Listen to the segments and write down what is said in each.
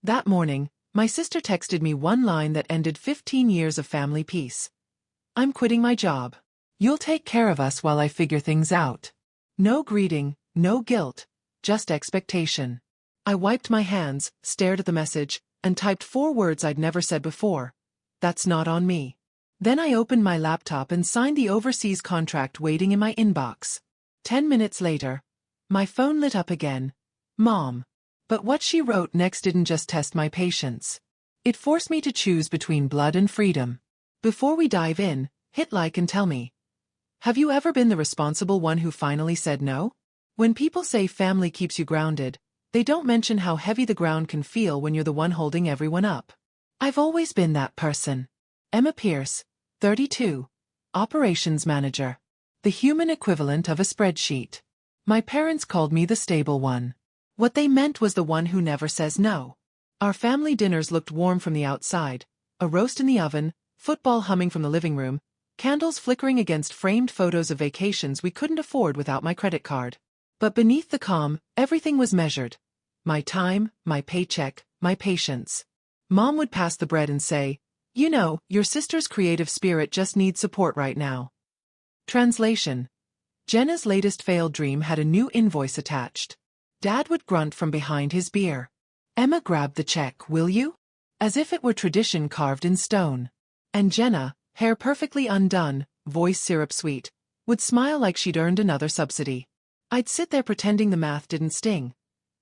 That morning, my sister texted me one line that ended 15 years of family peace. "I'm quitting my job. You'll take care of us while I figure things out." No greeting, no guilt, just expectation. I wiped my hands, stared at the message, and typed 4 words I'd never said before. "That's not on me." Then I opened my laptop and signed the overseas contract waiting in my inbox. 10 minutes later, my phone lit up again. "Mom." But what she wrote next didn't just test my patience. It forced me to choose between blood and freedom. Before we dive in, hit like and tell me. Have you ever been the responsible one who finally said no? When people say family keeps you grounded, they don't mention how heavy the ground can feel when you're the one holding everyone up. I've always been that person. Emma Pierce, 32, operations manager. The human equivalent of a spreadsheet. My parents called me the stable one. What they meant was the one who never says no. Our family dinners looked warm from the outside, a roast in the oven, football humming from the living room, candles flickering against framed photos of vacations we couldn't afford without my credit card. But beneath the calm, everything was measured. My time, my paycheck, my patience. Mom would pass the bread and say, "You know, your sister's creative spirit just needs support right now." Translation. Jenna's latest failed dream had a new invoice attached. Dad would grunt from behind his beer. "Emma, grab the check, will you?" As if it were tradition carved in stone. And Jenna, hair perfectly undone, voice syrup sweet, would smile like she'd earned another subsidy. I'd sit there pretending the math didn't sting.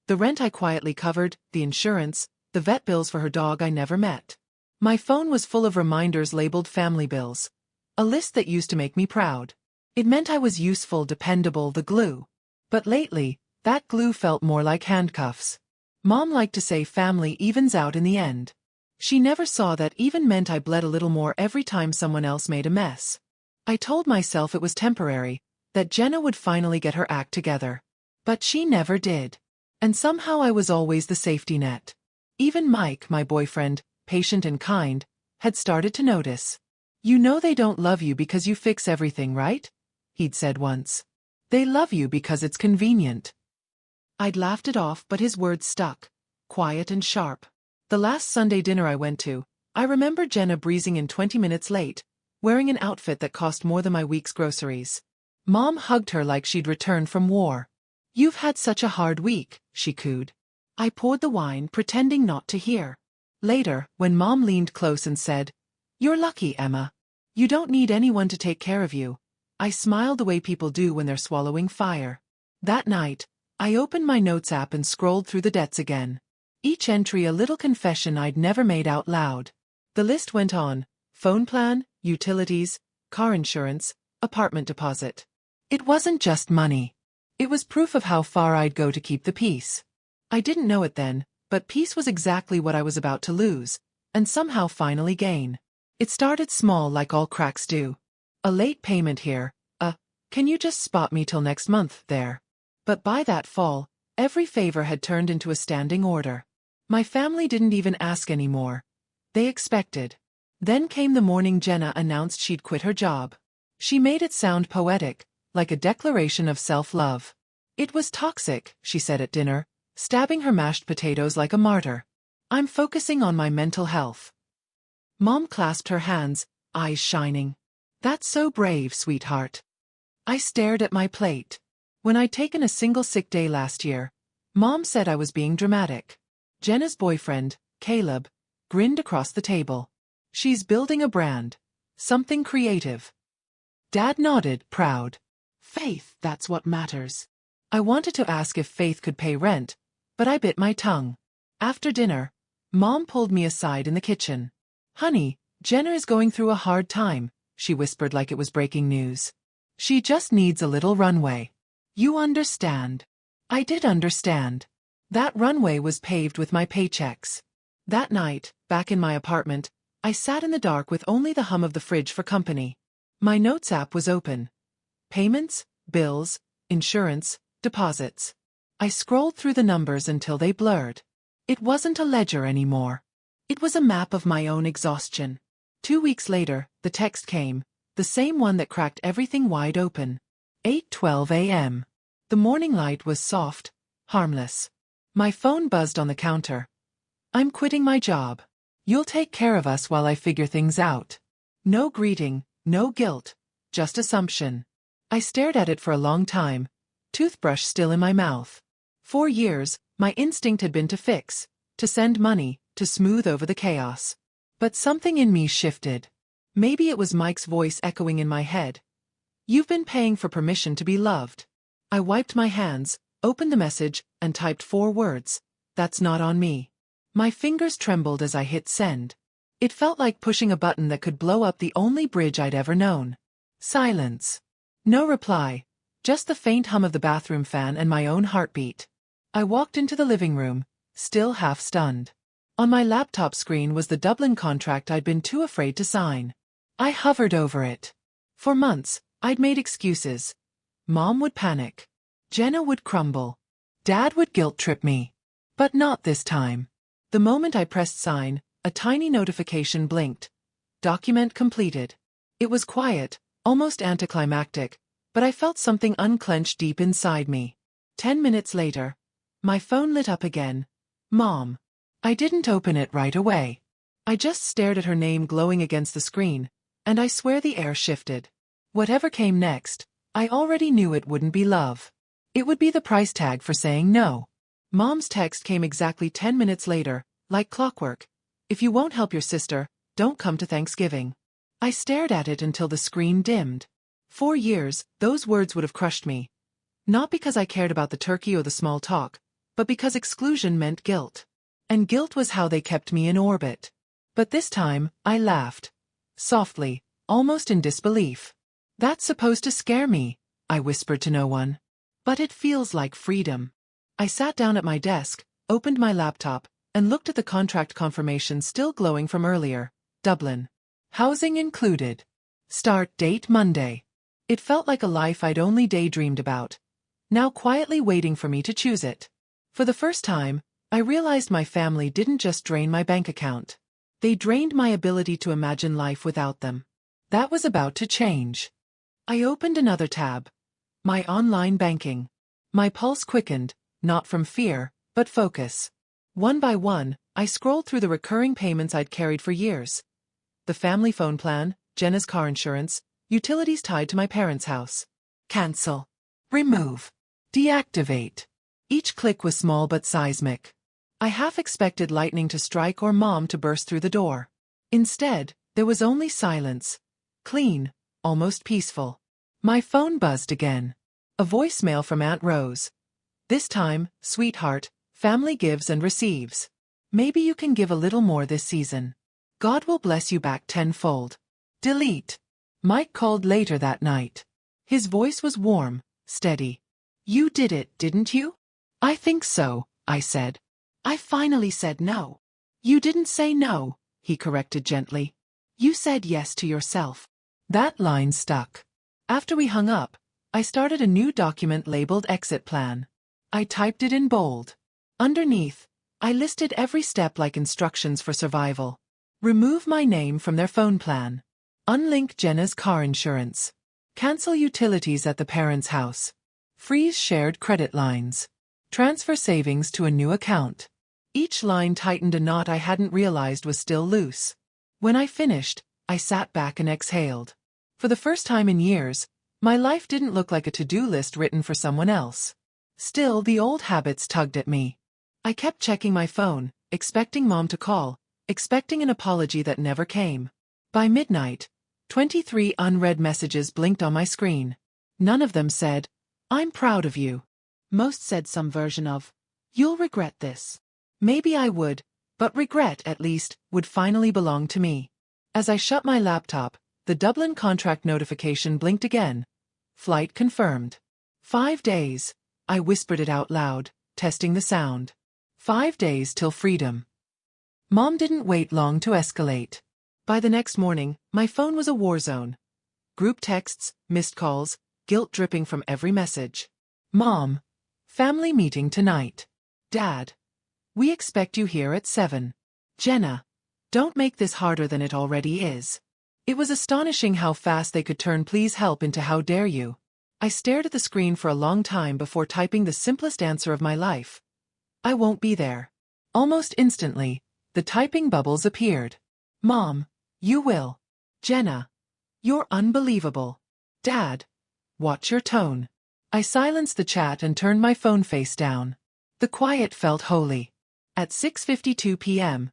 The rent I quietly covered, the insurance, the vet bills for her dog I never met. My phone was full of reminders labeled family bills. A list that used to make me proud. It meant I was useful, dependable, the glue. But lately, that glue felt more like handcuffs. Mom liked to say family evens out in the end. She never saw that even meant I bled a little more every time someone else made a mess. I told myself it was temporary, that Jenna would finally get her act together. But she never did. And somehow I was always the safety net. Even Mike, my boyfriend, patient and kind, had started to notice. "You know they don't love you because you fix everything, right?" he'd said once. "They love you because it's convenient." I'd laughed it off, but his words stuck, quiet and sharp. The last Sunday dinner I went to, I remember Jenna breezing in 20 minutes late, wearing an outfit that cost more than my week's groceries. Mom hugged her like she'd returned from war. "You've had such a hard week," she cooed. I poured the wine, pretending not to hear. Later, when Mom leaned close and said, "You're lucky, Emma. You don't need anyone to take care of you," I smiled the way people do when they're swallowing fire. That night, I opened my notes app and scrolled through the debts again. Each entry a little confession I'd never made out loud. The list went on: phone plan, utilities, car insurance, apartment deposit. It wasn't just money. It was proof of how far I'd go to keep the peace. I didn't know it then, but peace was exactly what I was about to lose, and somehow finally gain. It started small like all cracks do. A late payment here, "Can you just spot me till next month," there. But by that fall, every favor had turned into a standing order. My family didn't even ask anymore. They expected. Then came the morning Jenna announced she'd quit her job. She made it sound poetic, like a declaration of self-love. "It was toxic," she said at dinner, stabbing her mashed potatoes like a martyr. "I'm focusing on my mental health." Mom clasped her hands, eyes shining. "That's so brave, sweetheart." I stared at my plate. When I'd taken a single sick day last year, Mom said I was being dramatic. Jenna's boyfriend, Caleb, grinned across the table. "She's building a brand. Something creative." Dad nodded, proud. "Faith, that's what matters." I wanted to ask if Faith could pay rent, but I bit my tongue. After dinner, Mom pulled me aside in the kitchen. "Honey, Jenna is going through a hard time," she whispered like it was breaking news. "She just needs a little runway. You understand." I did understand. That runway was paved with my paychecks. That night, back in my apartment, I sat in the dark with only the hum of the fridge for company. My notes app was open. Payments, bills, insurance, deposits. I scrolled through the numbers until they blurred. It wasn't a ledger anymore. It was a map of my own exhaustion. 2 weeks later, the text came, the same one that cracked everything wide open. 8:12 a.m. The morning light was soft, harmless. My phone buzzed on the counter. I'm quitting my job. You'll take care of us while I figure things out. No greeting, no guilt, just assumption. I stared at it for a long time, toothbrush still in my mouth. 4 years, my instinct had been to fix, to send money, to smooth over the chaos. But something in me shifted. Maybe it was Mike's voice echoing in my head. You've been paying for permission to be loved. I wiped my hands, opened the message, and typed 4 words. That's not on me. My fingers trembled as I hit send. It felt like pushing a button that could blow up the only bridge I'd ever known. Silence. No reply, just the faint hum of the bathroom fan and my own heartbeat. I walked into the living room, still half stunned. On my laptop screen was the Dublin contract I'd been too afraid to sign. I hovered over it. For months, I'd made excuses. Mom would panic. Jenna would crumble. Dad would guilt-trip me. But not this time. The moment I pressed sign, a tiny notification blinked. Document completed. It was quiet, almost anticlimactic, but I felt something unclench deep inside me. 10 minutes later, my phone lit up again. Mom. I didn't open it right away. I just stared at her name glowing against the screen, and I swear the air shifted. Whatever came next, I already knew it wouldn't be love. It would be the price tag for saying no. Mom's text came exactly 10 minutes later, like clockwork. If you won't help your sister, don't come to Thanksgiving. I stared at it until the screen dimmed. 4 years, those words would have crushed me. Not because I cared about the turkey or the small talk, but because exclusion meant guilt. And guilt was how they kept me in orbit. But this time, I laughed. Softly, almost in disbelief. That's supposed to scare me, I whispered to no one. But it feels like freedom. I sat down at my desk, opened my laptop, and looked at the contract confirmation still glowing from earlier. Dublin. Housing included. Start date Monday. It felt like a life I'd only daydreamed about, now quietly waiting for me to choose it. For the first time, I realized my family didn't just drain my bank account. They drained my ability to imagine life without them. That was about to change. I opened another tab. My online banking. My pulse quickened, not from fear, but focus. One by one, I scrolled through the recurring payments I'd carried for years. The family phone plan, Jenna's car insurance, utilities tied to my parents' house. Cancel. Remove. Deactivate. Each click was small but seismic. I half expected lightning to strike or Mom to burst through the door. Instead, there was only silence. Clean, almost peaceful. My phone buzzed again. A voicemail from Aunt Rose. This time, sweetheart, family gives and receives. Maybe you can give a little more this season. God will bless you back tenfold. Delete. Mike called later that night. His voice was warm, steady. You did it, didn't you? I think so, I said. I finally said no. You didn't say no, he corrected gently. You said yes to yourself. That line stuck. After we hung up, I started a new document labeled Exit Plan. I typed it in bold. Underneath, I listed every step like instructions for survival. Remove my name from their phone plan. Unlink Jenna's car insurance. Cancel utilities at the parents' house. Freeze shared credit lines. Transfer savings to a new account. Each line tightened a knot I hadn't realized was still loose. When I finished, I sat back and exhaled. For the first time in years, my life didn't look like a to-do list written for someone else. Still, the old habits tugged at me. I kept checking my phone, expecting Mom to call, expecting an apology that never came. By midnight, 23 unread messages blinked on my screen. None of them said, "I'm proud of you." Most said some version of, "You'll regret this." Maybe I would, but regret, at least, would finally belong to me. As I shut my laptop, the Dublin contract notification blinked again. Flight confirmed. 5 days. I whispered it out loud, testing the sound. 5 days till freedom. Mom didn't wait long to escalate. By the next morning, my phone was a war zone. Group texts, missed calls, guilt dripping from every message. Mom. Family meeting tonight. Dad. We expect you here at 7. Jenna. Don't make this harder than it already is. It was astonishing how fast they could turn "please help" into "how dare you." I stared at the screen for a long time before typing the simplest answer of my life. I won't be there. Almost instantly, The typing bubbles appeared. Mom, you will. Jenna, you're unbelievable. Dad, watch your tone. I silenced the chat and turned my phone face down. The quiet felt holy. At 6:52 p.m.,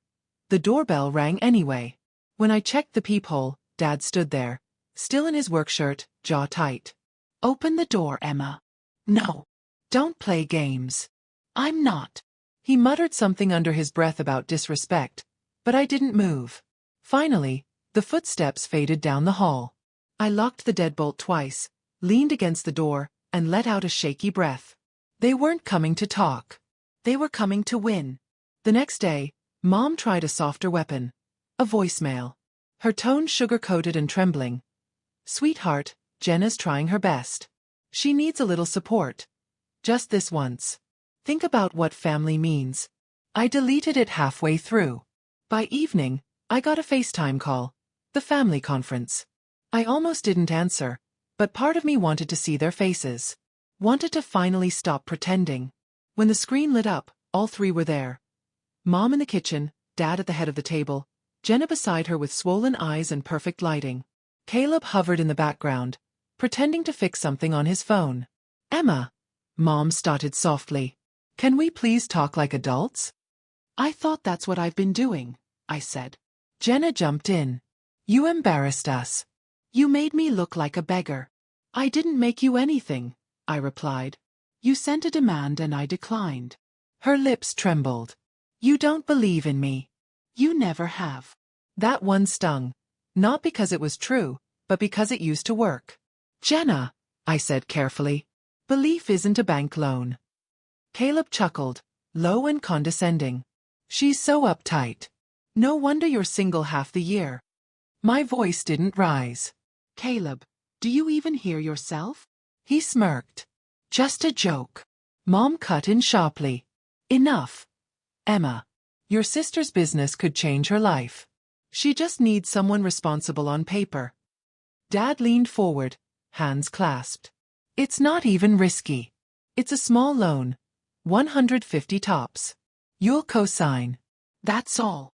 the doorbell rang anyway. When I checked the peephole, Dad stood there, still in his work shirt, jaw tight. Open the door, Emma. No. Don't play games. I'm not. He muttered something under his breath about disrespect, but I didn't move. Finally, the footsteps faded down the hall. I locked the deadbolt twice, leaned against the door, and let out a shaky breath. They weren't coming to talk. They were coming to win. The next day, Mom tried a softer weapon. A voicemail. Her tone sugar-coated and trembling. Sweetheart, Jenna's trying her best. She needs a little support. Just this once. Think about what family means. I deleted it halfway through. By evening, I got a FaceTime call. The family conference. I almost didn't answer, but part of me wanted to see their faces. Wanted to finally stop pretending. When the screen lit up, all three were there. Mom in the kitchen, Dad at the head of the table, Jenna beside her with swollen eyes and perfect lighting. Caleb hovered in the background, pretending to fix something on his phone. Emma, Mom started softly. Can we please talk like adults? I thought that's what I've been doing, I said. Jenna jumped in. You embarrassed us. You made me look like a beggar. I didn't make you anything, I replied. You sent a demand and I declined. Her lips trembled. You don't believe in me. You never have. That one stung. Not because it was true, but because it used to work. Jenna, I said carefully. Belief isn't a bank loan. Caleb chuckled, low and condescending. She's so uptight. No wonder you're single half the year. My voice didn't rise. Caleb, do you even hear yourself? He smirked. Just a joke. Mom cut in sharply. Enough. Emma, your sister's business could change her life. She just needs someone responsible on paper. Dad leaned forward, hands clasped. It's not even risky. It's a small loan. 150 tops. You'll co-sign. That's all.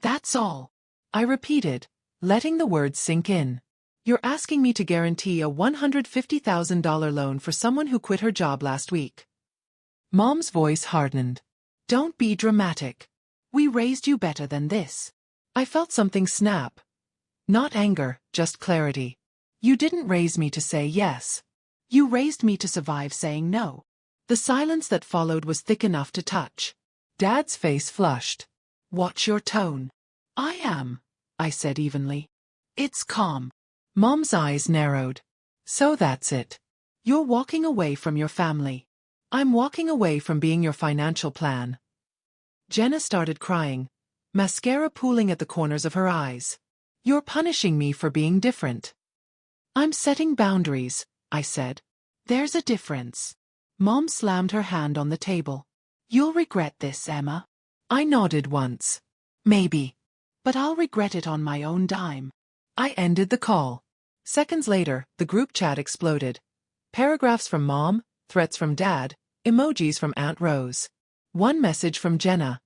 That's all. I repeated, letting the words sink in. You're asking me to guarantee a $150,000 loan for someone who quit her job last week. Mom's voice hardened. Don't be dramatic. We raised you better than this. I felt something snap. Not anger, just clarity. You didn't raise me to say yes. You raised me to survive saying no. The silence that followed was thick enough to touch. Dad's face flushed. Watch your tone. I am, I said evenly. It's calm. Mom's eyes narrowed. So that's it. You're walking away from your family. I'm walking away from being your financial plan. Jenna started crying, mascara pooling at the corners of her eyes. You're punishing me for being different. I'm setting boundaries, I said. There's a difference. Mom slammed her hand on the table. You'll regret this, Emma. I nodded once. Maybe. But I'll regret it on my own dime. I ended the call. Seconds later, the group chat exploded. Paragraphs from Mom, threats from Dad, emojis from Aunt Rose. One message from Jenna.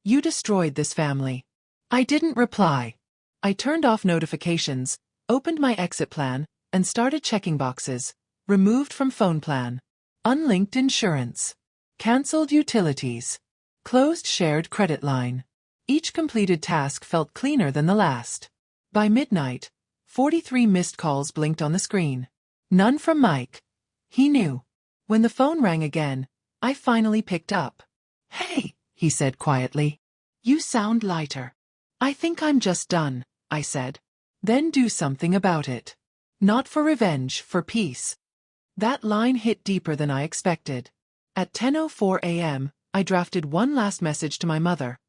You destroyed this family. I didn't reply. I turned off notifications, opened my exit plan, and started checking boxes. Removed from phone plan. Unlinked insurance. Cancelled utilities. Closed shared credit line. Each completed task felt cleaner than the last. By midnight, 43 missed calls blinked on the screen. None from Mike. He knew. When the phone rang again, I finally picked up. Hey, he said quietly. You sound lighter. I think I'm just done, I said. Then do something about it. Not for revenge, for peace. That line hit deeper than I expected. At 10:04 a.m., I drafted one last message to my mother.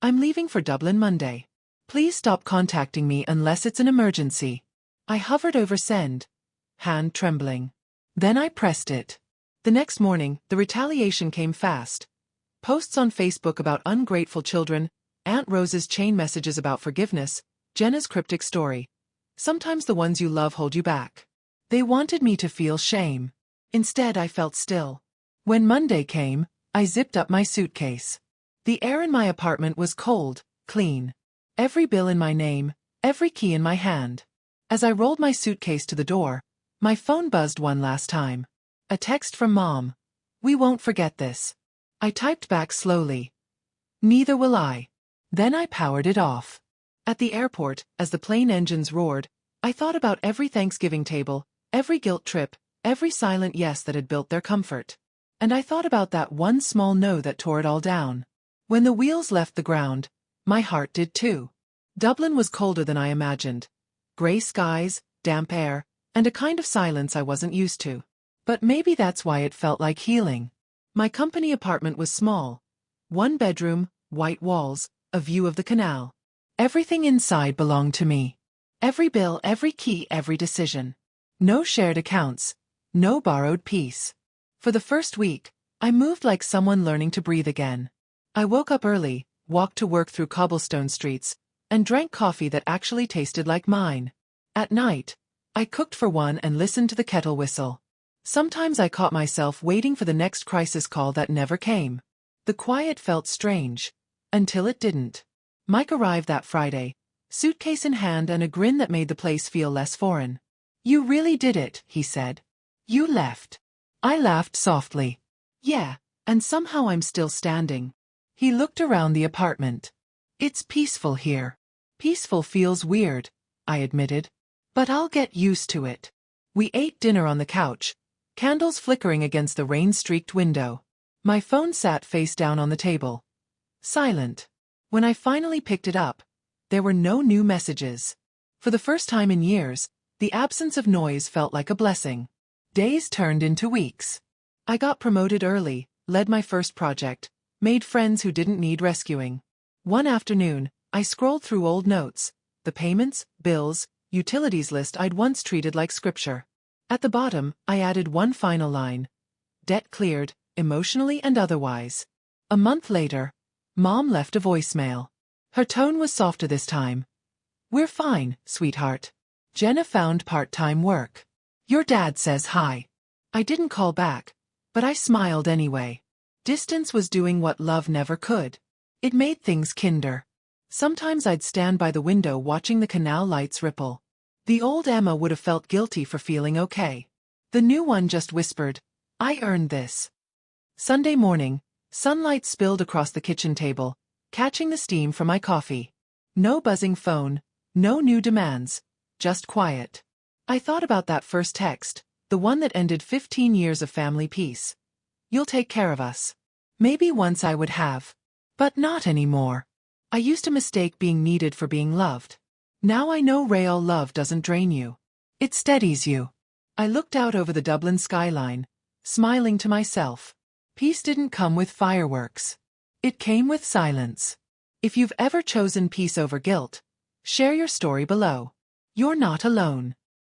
I'm leaving for Dublin Monday. Please stop contacting me unless it's an emergency. I hovered over send, hand trembling. Then I pressed it. The next morning, the retaliation came fast. Posts on Facebook about ungrateful children, Aunt Rose's chain messages about forgiveness, Jenna's cryptic story. Sometimes the ones you love hold you back. They wanted me to feel shame. Instead, I felt still. When Monday came, I zipped up my suitcase. The air in my apartment was cold, clean. Every bill in my name, every key in my hand. As I rolled my suitcase to the door, my phone buzzed one last time. A text from Mom. "We won't forget this." I typed back slowly. "Neither will I." Then I powered it off. At the airport, as the plane engines roared, I thought about every Thanksgiving table, every guilt trip, every silent yes that had built their comfort. And I thought about that one small no that tore it all down. When the wheels left the ground, my heart did too. Dublin was colder than I imagined. Gray skies, damp air, and a kind of silence I wasn't used to. But maybe that's why it felt like healing. My company apartment was small. One bedroom, white walls, a view of the canal. Everything inside belonged to me. Every bill, every key, every decision. No shared accounts. No borrowed peace. For the first week, I moved like someone learning to breathe again. I woke up early, walked to work through cobblestone streets, and drank coffee that actually tasted like mine. At night, I cooked for one and listened to the kettle whistle. Sometimes I caught myself waiting for the next crisis call that never came. The quiet felt strange. Until it didn't. Mike arrived that Friday, suitcase in hand and a grin that made the place feel less foreign. "You really did it," he said. "You left." I laughed softly. "Yeah, and somehow I'm still standing." He looked around the apartment. "It's peaceful here." "Peaceful feels weird," I admitted. "But I'll get used to it." We ate dinner on the couch, candles flickering against the rain-streaked window. My phone sat face down on the table. Silent. When I finally picked it up, there were no new messages. For the first time in years, the absence of noise felt like a blessing. Days turned into weeks. I got promoted early, led my first project, made friends who didn't need rescuing. One afternoon, I scrolled through old notes, the payments, bills, utilities list I'd once treated like scripture. At the bottom, I added one final line. Debt cleared, emotionally and otherwise. A month later, Mom left a voicemail. Her tone was softer this time. "We're fine, sweetheart. Jenna found part-time work. Your dad says hi." I didn't call back, but I smiled anyway. Distance was doing what love never could. It made things kinder. Sometimes I'd stand by the window watching the canal lights ripple. The old Emma would have felt guilty for feeling okay. The new one just whispered, "I earned this." Sunday morning, sunlight spilled across the kitchen table, catching the steam from my coffee. No buzzing phone, no new demands, just quiet. I thought about that first text, the one that ended 15 years of family peace. "You'll take care of us." Maybe once I would have. But not anymore. I used to mistake being needed for being loved. Now I know real love doesn't drain you. It steadies you. I looked out over the Dublin skyline, smiling to myself. Peace didn't come with fireworks. It came with silence. If you've ever chosen peace over guilt, share your story below. You're not alone.